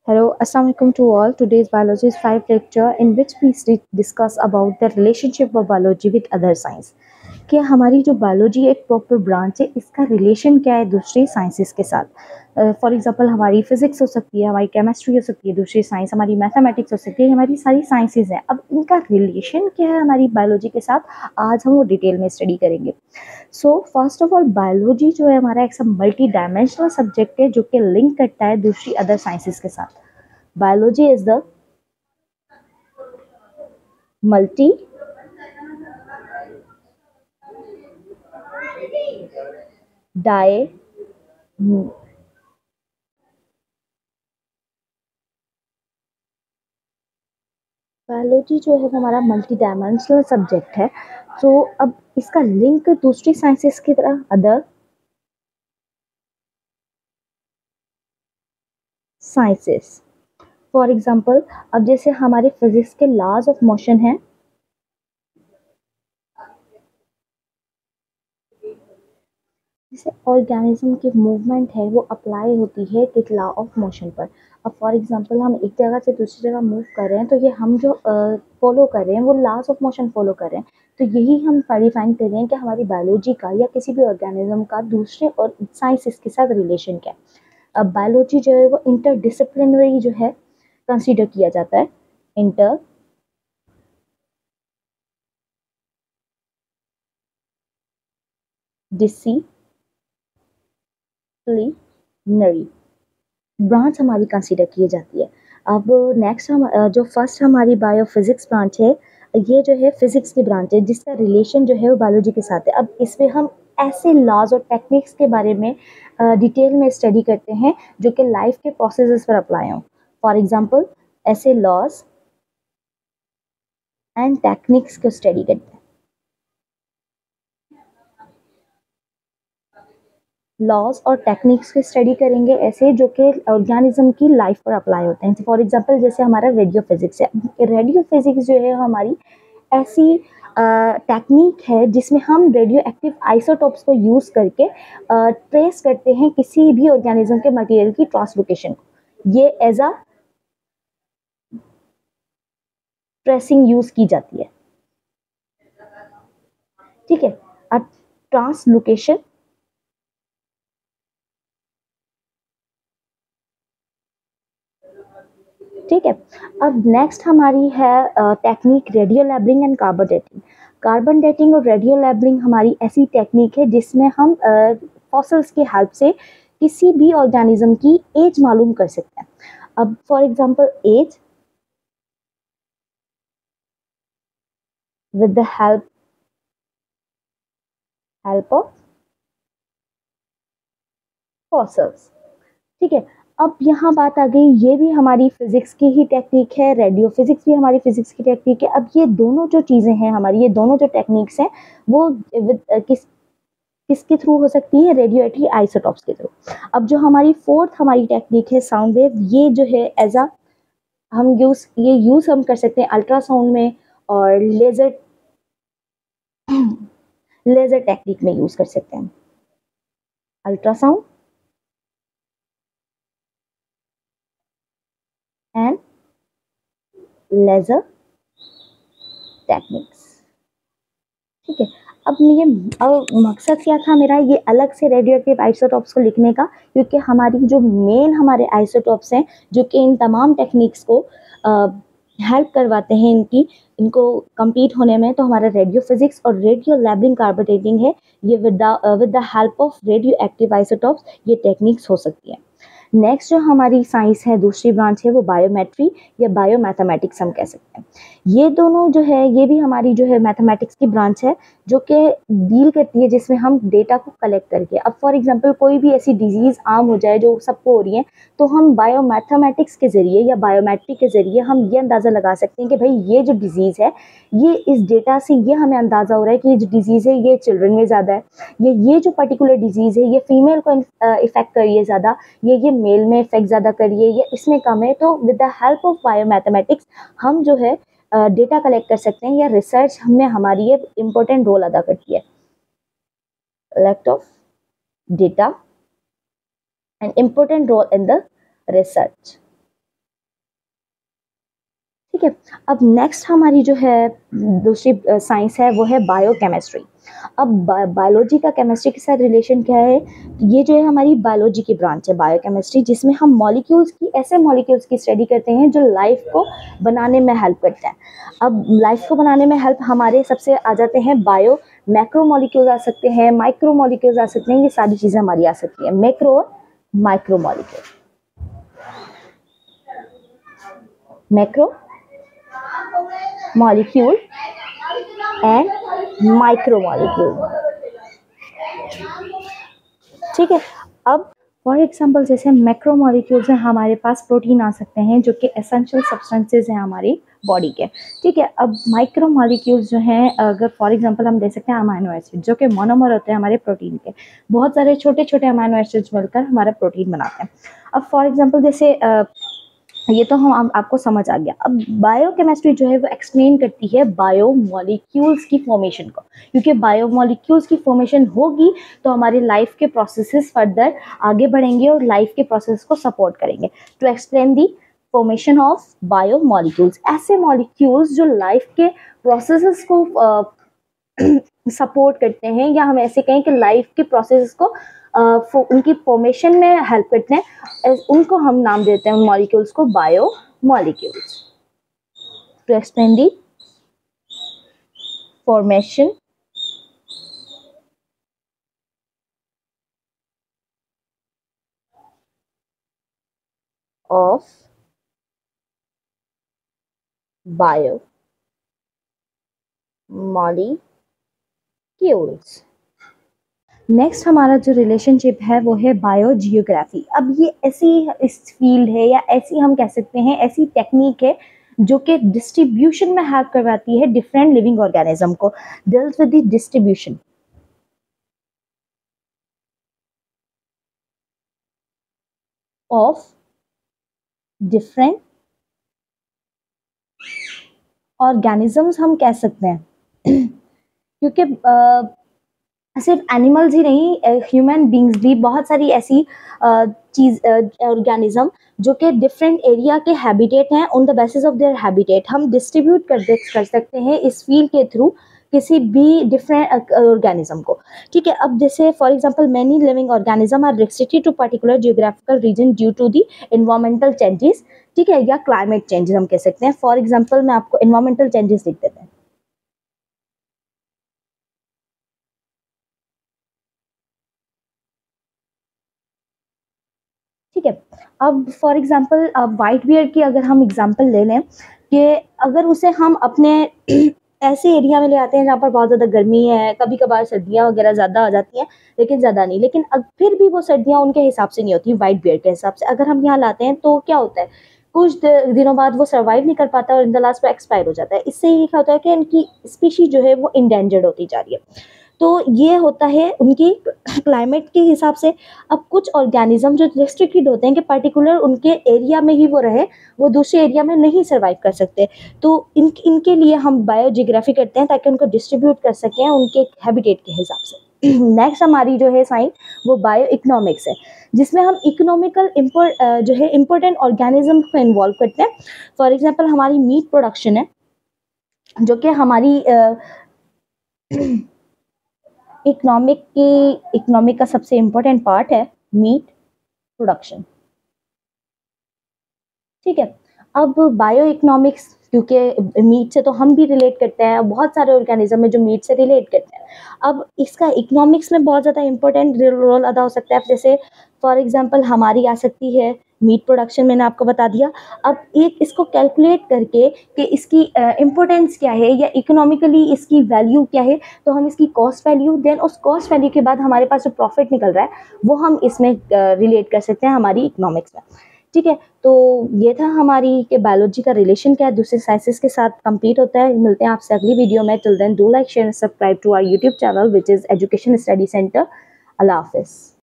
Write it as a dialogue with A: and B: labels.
A: Hello, Assalamu alaikum to all. Today's biology is 5 lecture in which we discuss about the relationship of biology with other science. कि हमारी जो biology एक proper branch है, इसका relation क्या है दूसरी साइंसेस के साथ. फॉर एग्जांपल हमारी फिजिक्स हो सकती है, हमारी केमिस्ट्री हो सकती है, दूसरी साइंस हमारी मैथमेटिक्स हो सकती है, हमारी सारी साइंसेज हैं. अब इनका रिलेशन क्या है हमारी बायोलॉजी के साथ, आज हम वो डिटेल में स्टडी करेंगे. So first of all biology जो है हमारा एक मल्टी डायमेंशनल सब्जेक्ट है जो कि लिंक करता है दूसरी अदर साइंसेस के साथ. Biology is the multi di biology जो है हमारा मल्टी डायमेंशनल सब्जेक्ट है. तो अब इसका लिंक दूसरी साइंसेस की तरह अदर साइंसेस. फॉर एग्जांपल अब जैसे हमारे फिजिक्स के लॉज ऑफ मोशन हैं, जैसे ऑर्गेनिज्म की मूवमेंट है वो अप्लाई होती है किस लॉ ऑफ मोशन पर. अब फॉर एग्जांपल हम एक जगह से दूसरी जगह मूव कर रहे हैं, तो ये हम जो फॉलो कर रहे हैं वो लॉज ऑफ मोशन फॉलो कर रहे हैं. तो यही हम डिफाइन कर रहे हैं कि हमारी बायोलॉजी का या किसी भी ऑर्गेनिज्म का दूसरे और साइंसेस के साथ रिलेशन क्या है. अब बायोलॉजी जो है वो इंटरडिसिप्लिनरी जो है कंसीडर किया जाता है. इंटर डिसिप्लिनरी ब्रांच हमारी कंसीडर की जाती है. अब नेक्स्ट हम जो फर्स्ट हमारी बायोफिजिक्स ब्रांच है, ये जो है फिजिक्स की ब्रांच है जिसका रिलेशन जो है वो बायोलॉजी के साथ है. अब इसमें हम ऐसे लॉज और टेक्निक्स के बारे में डिटेल में स्टडी करते हैं जो कि लाइफ के प्रोसेसेस पर अप्लाई हों. फॉर एग्जांपल ऐसे लॉज एंड टेक्निक्स को स्टडी करते हैं. लॉज और टेक्निक्स की स्टडी करेंगे ऐसे जो कि ऑर्गेनिज्म की लाइफ पर अप्लाई होते हैं. फॉर एग्जांपल जैसे हमारा रेडियो फिजिक्स है. रेडियो फिजिक्स जो है हमारी ऐसी टेक्निक है जिसमें हम रेडियो एक्टिव आइसोटोप्स को यूज़ करके ट्रेस करते हैं किसी भी ऑर्गेनिज्म के मटेरियल की ट्रांसलोकेशन को. ये एज अ ट्रेसिंग यूज़ की जाती है. ठीक है. अब ट्रांसलोकेशन ठीक है. अब नेक्स्ट हमारी है technique radio labelling and carbon dating. Carbon dating और रेडियो लेबलिंग हमारी ऐसी टेक्निक है जिसमें हम फॉसिल्स की हेल्प से किसी भी ऑर्गेनिज्म की एज मालूम कर सकते हैं. अब for example as with the help of fossils. ठीक है. अब यहाँ बात आ गई, ये भी हमारी फिजिक्स की ही टेक्निक है, रेडियो फिजिक्स भी हमारी फिजिक्स की टेक्निक है. अब ये दोनों जो चीज़ें हैं हमारी, ये दोनों जो टेक्निक्स हैं वो किसके थ्रू हो सकती है, रेडियो एक्टिव आइसोटॉप्स के थ्रू. अब जो हमारी फोर्थ हमारी टेक्निक है साउंड वेव, ये जो है एज अ हम यूज़ हम कर सकते हैं अल्ट्रासाउंड में और लेज़र टेक्निक में यूज़ कर सकते हैं. Ultrasound and laser techniques. ठीक है. अब मकसद क्या था मेरा ये अलग से रेडियो एक्टिव आइसोटॉप्स को लिखने का, क्योंकि हमारी जो मेन हमारे आइसोटॉप्स हैं जो कि इन तमाम टेक्निक्स को हेल्प करवाते हैं इनको कंप्लीट होने में, तो हमारा रेडियो फिजिक्स और रेडियो लेबलिंग कार्बन डेटिंग है. ये with the help of radio active isotopes ये टेक्निक्स हो सकती है. नेक्स्ट जो हमारी साइंस है दूसरी ब्रांच है वो बायोमेट्री या बायोमैथमेटिक्स हम कह सकते हैं. ये दोनों जो है ये भी हमारी जो है मैथमेटिक्स की ब्रांच है जो कि डील करती है जिसमें हम डेटा को कलेक्ट करके, अब फॉर एग्जांपल कोई भी ऐसी डिजीज़ आम हो जाए जो सबको हो रही है, तो हम बायोमैथमेटिक्स के ज़रिए या बायोमेट्री के ज़रिए हम ये अंदाज़ा लगा सकते हैं कि भाई ये जो डिज़ीज़ है, ये इस डेटा से ये हमें अंदाज़ा हो रहा है कि ये जो डिज़ीज़ है ये चिल्ड्रन में ज़्यादा है, ये जो पर्टिकुलर डिज़ीज़ है ये फीमेल को इफ़ेक्ट कर रही है ज़्यादा, ये मेल में इफेक्ट ज़्यादा करिए या इसमें कम है. तो with the help of biomathematics हम जो है डेटा कलेक्ट कर सकते हैं, या रिसर्च में हमारी ये इम्पोर्टेंट रोल अदा करती है. Collect of data and important role in the research. ठीक है। अब नेक्स्ट हमारी जो है दूसरी साइंस है वो है बायोकेमिस्ट्री। अब बायोलॉजी का केमिस्ट्री के साथ रिलेशन क्या है? ये जो है हमारी बायोलॉजी की ब्रांच है बायोकेमिस्ट्री, जिसमें हम मॉलिक्यूल्स की ऐसे मॉलिक्यूल्स की स्टडी करते हैं जो लाइफ को बनाने में हेल्प करते हैं। अब लाइफ को बनाने में हेल्प हमारे सबसे आ जाते हैं बायो, मैक्रो मॉलिक्यूल्स आ सकते हैं, माइक्रो मॉलिक्यूल्स आ सकते हैं, ये सारी चीज़ें हमारी आ सकती हैं, मैक्रो और micro molecule. Macro molecule and micro molecule, ठीक है। अब फॉर एग्जांपल जैसे मैक्रो मॉलिक्यूल्स में हमारे पास प्रोटीन आ सकते हैं जो कि एसेंशियल सब्सटेंसेस हैं हमारी बॉडी के, ठीक है। अब माइक्रो मॉलिक्यूल्स जो हैं, अगर फॉर एग्जांपल हम दे सकते हैं अमाइनो एसिड, जो कि मोनोमर होते हैं हमारे प्रोटीन के, बहुत सारे छोटे छोटे अमाइनो एसिड्स मिलकर हमारा प्रोटीन बनाते हैं। अब फॉर एग्जांपल जैसे ये तो हम आपको समझ आ गया। अब बायोकेमिस्ट्री जो है वो एक्सप्लेन करती है बायोमॉलिक्यूल्स की फॉर्मेशन को, क्योंकि बायोमॉलिक्यूल्स की फॉर्मेशन होगी तो हमारी लाइफ के प्रोसेसेस फर्दर आगे बढ़ेंगे और लाइफ के प्रोसेस को सपोर्ट करेंगे। To explain the formation of biomolecules, ऐसे मॉलिक्यूल्स जो लाइफ के प्रोसेसेस को सपोर्ट करते हैं, या हम ऐसे कहें कि लाइफ के प्रोसेस को उनकी फॉर्मेशन में हेल्प करते हैं, उनको हम नाम देते हैं मॉलिक्यूल्स को biomolecules. To explain the formation of biomolecules. Next हमारा जो रिलेशनशिप है वो है बायोजियोग्राफी। अब ये ऐसी इस फील्ड है, या ऐसी हम कह सकते हैं ऐसी टेक्निक है जो कि डिस्ट्रीब्यूशन में हेल्प करवाती है डिफरेंट लिविंग ऑर्गेनिज्म को, deals with the distribution of different organisms हम कह सकते हैं, क्योंकि सिर्फ एनिमल्स ही नहीं, ह्यूमन बींग्स भी, बहुत सारी ऐसी चीज ऑर्गेनिज्म जो कि डिफरेंट एरिया के हैबिटेट हैं, on the basis of their habitat हम डिस्ट्रीब्यूट कर सकते हैं इस फील्ड के थ्रू किसी भी डिफरेंट ऑर्गेनिज्म को, ठीक है। अब जैसे for example many living organism are restricted to particular geographical region due to the environmental changes, ठीक है, या क्लाइमेट चेंजेस हम कह सकते हैं। फॉर एग्जांपल मैं आपको एनवायरमेंटल चेंजेस लिख देते हैं, ठीक है। अब फॉर एग्जांपल वाइट बियर की अगर हम एग्जांपल ले लें कि अगर उसे हम अपने ऐसे एरिया में ले आते हैं जहाँ पर बहुत ज़्यादा गर्मी है, कभी कभार सर्दियाँ वगैरह ज़्यादा आ जाती हैं, लेकिन ज़्यादा नहीं, लेकिन फिर भी वो सर्दियाँ उनके हिसाब से नहीं होती, वाइट बियर के हिसाब से अगर हम यहाँ लाते हैं तो क्या होता है, कुछ दिनों बाद वो सर्वाइव नहीं कर पाता और इन द लास्ट वो एक्सपायर हो जाता है। इससे ये क्या होता है कि इनकी स्पीशीज जो है वो इंडेंजर्ड होती जा रही है। तो ये होता है उनकी क्लाइमेट के हिसाब से। अब कुछ ऑर्गेनिज्म जो रेस्ट्रिक्टेड होते हैं कि पर्टिकुलर उनके एरिया में ही वो रहे, वो दूसरे एरिया में नहीं सर्वाइव कर सकते, तो इनके लिए हम बायोजियोग्राफी करते हैं ताकि उनको डिस्ट्रीब्यूट कर सकें उनके हैबिटेट के हिसाब से। नेक्स्ट हमारी जो है साइंस वो बायो इकोनॉमिक्स है, जिसमें हम इकोनॉमिकल जो है इम्पोर्टेंट ऑर्गेनिज्म को इन्वॉल्व करते हैं। फॉर एग्जांपल हमारी मीट प्रोडक्शन है, जो कि हमारी इकोनॉमिक का सबसे इम्पोर्टेंट पार्ट है मीट प्रोडक्शन, ठीक है। अब बायो इकोनॉमिक्स, क्योंकि मीट से तो हम भी रिलेट करते हैं, बहुत सारे ऑर्गेनिज्म है जो मीट से रिलेट करते हैं। अब इसका इकोनॉमिक्स में बहुत ज़्यादा इंपॉर्टेंट रोल अदा हो सकता है। जैसे फॉर एग्जांपल हमारी आ सकती है मीट प्रोडक्शन, मैंने आपको बता दिया। अब एक इसको कैलकुलेट करके कि इसकी इम्पोर्टेंस क्या है या इकोनॉमिकली इसकी वैल्यू क्या है, तो हम इसकी कॉस्ट वैल्यू, देन उस कॉस्ट वैल्यू के बाद हमारे पास जो प्रॉफिट निकल रहा है वो हम इसमें रिलेट कर सकते हैं हमारी इकोनॉमिक्स में, ठीक है। तो ये था हमारी कि बायोलॉजी का रिलेशन क्या है दूसरे साइंसेस के साथ कंप्लीट होता है। मिलते हैं आपसे अगली वीडियो में। Till then do like share and subscribe to our YouTube channel which is education study centre. अल्लाह हाफिज़।